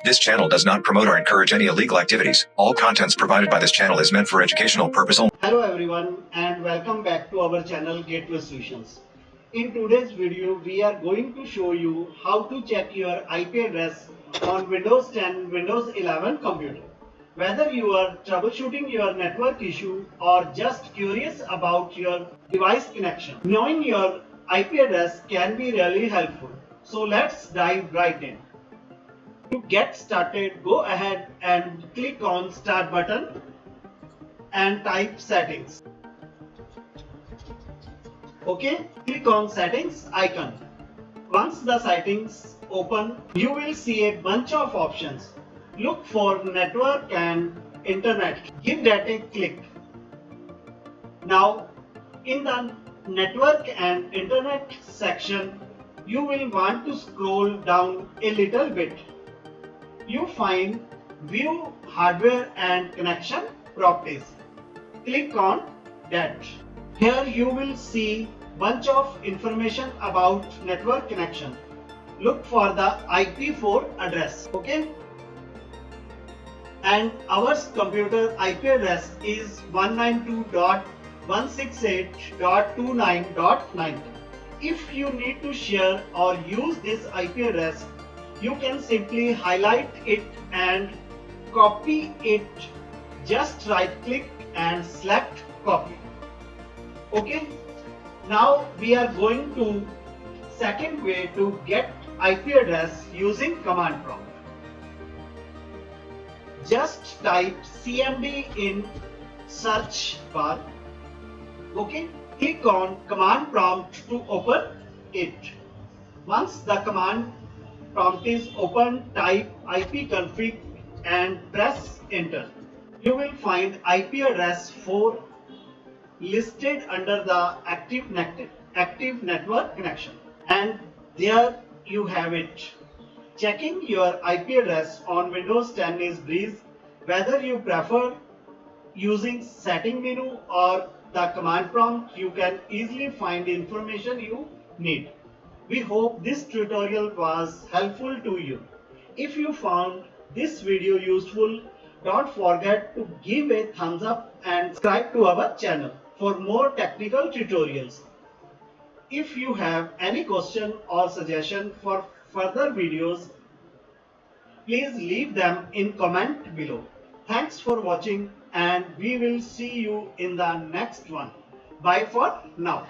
This channel does not promote or encourage any illegal activities. All contents provided by this channel is meant for educational purpose only. Hello everyone and welcome back to our channel Gateway Solutions. In today's video we are going to show you how to check your IP address on Windows 10, Windows 11 computer. Whether you are troubleshooting your network issue or just curious about your device connection, knowing your IP address can be really helpful. So let's dive right in. To get started, go ahead and click on Start button and type settings. Okay, click on settings icon. Once the settings open, you will see a bunch of options. Look for network and internet. Give that a click. Now, in the network and internet section, you will want to scroll down a little bit. You find View Hardware and Connection Properties. Click on that. Here you will see bunch of information about network connection. Look for the IP4 address. Okay. And our computer IP address is 192.168.29.90. If you need to share or use this IP address, you can simply highlight it and copy it. Just right click and select copy. Okay. Now we are going to second way to get IP address using command prompt. Just type CMD in search bar. Okay. Click on command prompt to open it. Once the command prompt is open, type ipconfig and press enter. You will find IP address 4 listed under the active network connection, and there you have it. Checking your IP address on Windows 10 is breeze. Whether you prefer using setting menu or the command prompt, you can easily find the information you need. We hope this tutorial was helpful to you. If you found this video useful, don't forget to give a thumbs up and subscribe to our channel for more technical tutorials. If you have any question or suggestion for further videos, please leave them in comment below. Thanks for watching and we will see you in the next one. Bye for now.